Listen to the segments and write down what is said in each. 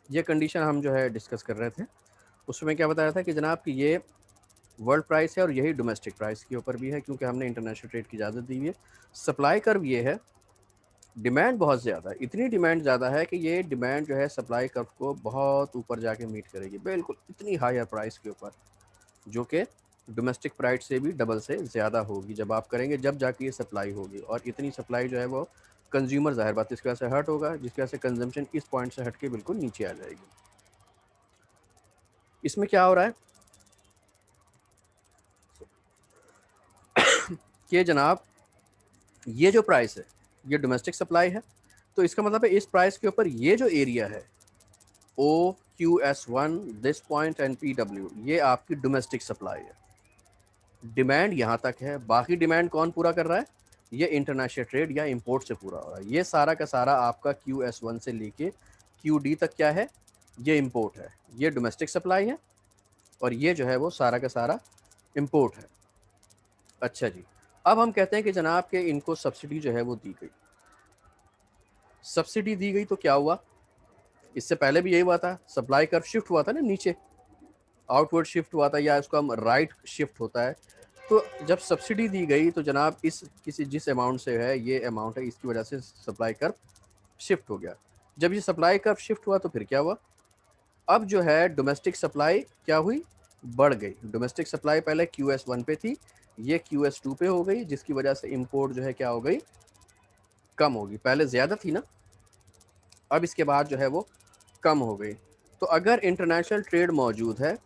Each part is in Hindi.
ये कंडीशन हम जो है डिस्कस कर रहे थे। उसमें क्या बताया था कि जनाब कि ये वर्ल्ड प्राइस है और यही डोमेस्टिक प्राइस के ऊपर भी है, क्योंकि हमने इंटरनेशनल ट्रेड की इजाज़त दी हुई है। सप्लाई कर्व ये है, डिमांड बहुत ज़्यादा है, इतनी डिमांड ज़्यादा है कि ये डिमांड जो है सप्लाई कर्व को बहुत ऊपर जाके मीट करेगी, बिल्कुल इतनी हायर प्राइस के ऊपर, जो कि डोमेस्टिक प्राइस से भी डबल से ज़्यादा होगी जब आप करेंगे, जब जाके ये सप्लाई होगी। और इतनी सप्लाई जो है वो कंज्यूमर, ज़ाहिर बात इसकी वजह से हर्ट होगा, जिसकी वजह से कंजम्पशन इस पॉइंट से हट के बिल्कुल नीचे आ जाएगी। इसमें क्या हो रहा है कि जनाब ये जो प्राइस है ये डोमेस्टिक सप्लाई है, तो इसका मतलब है इस प्राइस के ऊपर ये जो एरिया है OQS1, this point and PW, ये आपकी डोमेस्टिक सप्लाई है। डिमांड यहाँ तक है, बाकी डिमांड कौन पूरा कर रहा है? ये इंटरनेशनल ट्रेड या इंपोर्ट से पूरा हो रहा है। ये सारा का सारा आपका QS1 से लेके QD तक क्या है? ये इंपोर्ट है, ये डोमेस्टिक सप्लाई है, और ये जो है वो सारा का सारा इंपोर्ट है। अच्छा जी, अब हम कहते हैं कि जनाब के इनको सब्सिडी जो है वो दी गई। सब्सिडी दी गई तो क्या हुआ? इससे पहले भी यही हुआ था, सप्लाई कर्व शिफ्ट हुआ था ना नीचे, आउटवर्ड शिफ्ट हुआ था, या इसको हम राइट शिफ्ट होता है। तो जब सब्सिडी दी गई तो जनाब इस किसी जिस अमाउंट से है, ये अमाउंट है, इसकी वजह से सप्लाई कर्व शिफ्ट हो गया। जब ये सप्लाई कर्व शिफ्ट हुआ तो फिर क्या हुआ? अब जो है डोमेस्टिक सप्लाई क्या हुई? बढ़ गई। डोमेस्टिक सप्लाई पहले QS1 पे थी, ये QS2 पे हो गई, जिसकी वजह से इंपोर्ट जो है क्या हो गई? कम होगी। पहले ज़्यादा थी ना, अब इसके बाद जो है वो कम हो गई। तो अगर इंटरनेशनल ट्रेड मौजूद है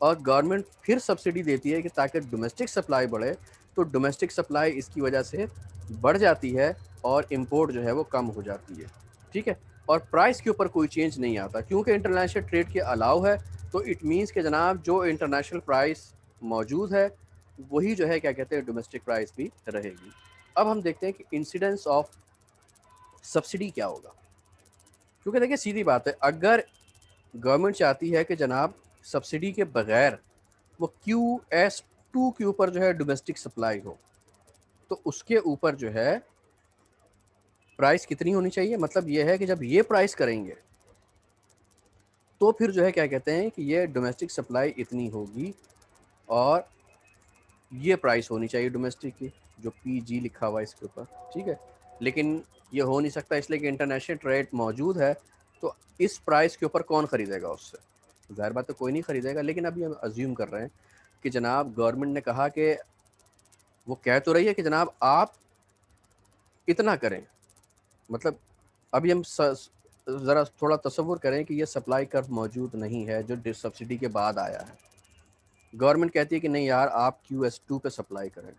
और गवर्नमेंट फिर सब्सिडी देती है कि ताकि डोमेस्टिक सप्लाई बढ़े, तो डोमेस्टिक सप्लाई इसकी वजह से बढ़ जाती है और इंपोर्ट जो है वो कम हो जाती है। ठीक है, और प्राइस के ऊपर कोई चेंज नहीं आता, क्योंकि इंटरनेशनल ट्रेड के अलाउ है। तो इट मीन्स कि जनाब जो इंटरनेशनल प्राइस मौजूद है वही जो है क्या कहते हैं डोमेस्टिक प्राइस भी रहेगी। अब हम देखते हैं कि इंसिडेंस ऑफ सब्सिडी क्या होगा, क्योंकि देखिए सीधी बात है, अगर गवर्नमेंट चाहती है कि जनाब सब्सिडी के बगैर वो QS2 के ऊपर जो है डोमेस्टिक सप्लाई हो, तो उसके ऊपर जो है प्राइस कितनी होनी चाहिए? मतलब ये है कि जब ये प्राइस करेंगे तो फिर जो है क्या कहते हैं कि ये डोमेस्टिक सप्लाई इतनी होगी, और ये प्राइस होनी चाहिए डोमेस्टिक की, जो PG लिखा हुआ है इसके ऊपर। ठीक है, लेकिन ये हो नहीं सकता, इसलिए कि इंटरनेशनल ट्रेड मौजूद है। तो इस प्राइस के ऊपर कौन ख़रीदेगा उससे? ज़ाहिर बात है कोई नहीं ख़रीदेगा। लेकिन अभी हम अज्यूम कर रहे हैं कि जनाब गवर्नमेंट ने कहा कि वो कह तो रही है कि जनाब आप इतना करें, मतलब अभी हम ज़रा थोड़ा तसव्वुर करें कि ये सप्लाई कर्व मौजूद नहीं है जो सब्सिडी के बाद आया है। गवर्नमेंट कहती है कि नहीं यार आप QS2 पे सप्लाई करें,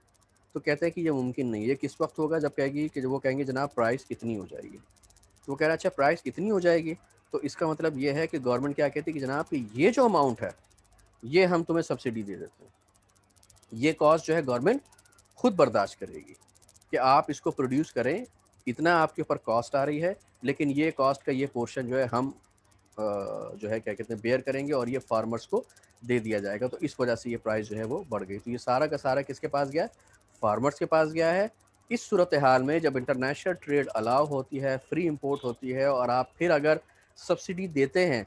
तो कहते हैं कि ये मुमकिन नहीं है। ये किस वक्त होगा? जब कहेगी कि वो कहेंगे जनाब प्राइस इतनी हो जाएगी। तो वो कह रहा है अच्छा प्राइस इतनी हो जाएगी, तो इसका मतलब ये है कि गवर्नमेंट क्या कहती है कि जनाब कि ये जो अमाउंट है ये हम तुम्हें सब्सिडी दे देते हैं। ये कॉस्ट जो है गवर्नमेंट खुद बर्दाश्त करेगी कि आप इसको प्रोड्यूस करें, इतना आपके ऊपर कॉस्ट आ रही है, लेकिन ये कॉस्ट का ये पोर्शन जो है हम जो है क्या कहते हैं बेयर करेंगे, और ये फार्मर्स को दे दिया जाएगा। तो इस वजह से ये प्राइस जो है वो बढ़ गई। तो ये सारा का सारा किसके पास गया? फार्मर्स के पास गया है। इस सूरत हाल में जब इंटरनेशनल ट्रेड अलाउ होती है, फ्री इंपोर्ट होती है, और आप फिर अगर सब्सिडी देते हैं,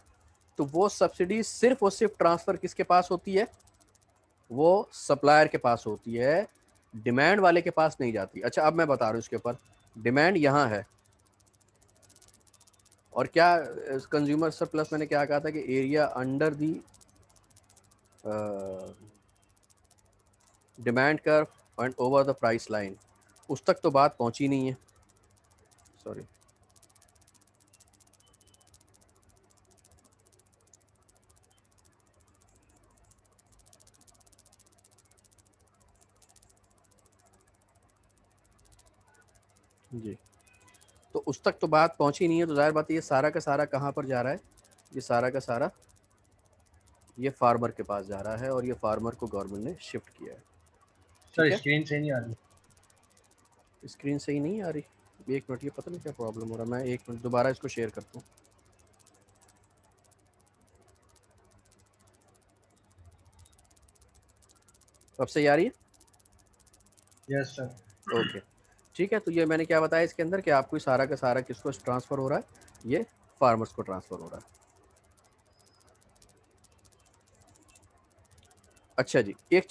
तो वो सब्सिडी सिर्फ और सिर्फ ट्रांसफ़र किसके पास होती है? वो सप्लायर के पास होती है, डिमांड वाले के पास नहीं जाती। अच्छा अब मैं बता रहा हूँ इसके ऊपर, डिमांड यहाँ है, और क्या कंज्यूमर सरप्लस मैंने क्या कहा था कि area under the demand curve and over the price line, उस तक तो बात पहुंची नहीं है। सॉरी, जी, तो उस तक तो बात पहुंची नहीं है। तो जाहिर बात है ये सारा का सारा कहाँ पर जा रहा है? ये सारा का सारा ये फार्मर के पास जा रहा है, और ये फार्मर को गवर्नमेंट ने शिफ्ट किया है। ठीक सर है, स्क्रीन से नहीं आ रही। स्क्रीन सही नहीं आ रही, एक मिनट, ये पता नहीं क्या प्रॉब्लम हो रहा है। मैं एक मिनट दोबारा इसको शेयर करता हूँ। अब सही आ रही है? Yes sir. ओके, ठीक है। तो ये मैंने क्या बताया इसके अंदर कि आपको सारा का सारा किसको ट्रांसफ़र हो रहा है? ये फार्मर्स को ट्रांसफ़र हो रहा है। अच्छा जी, एक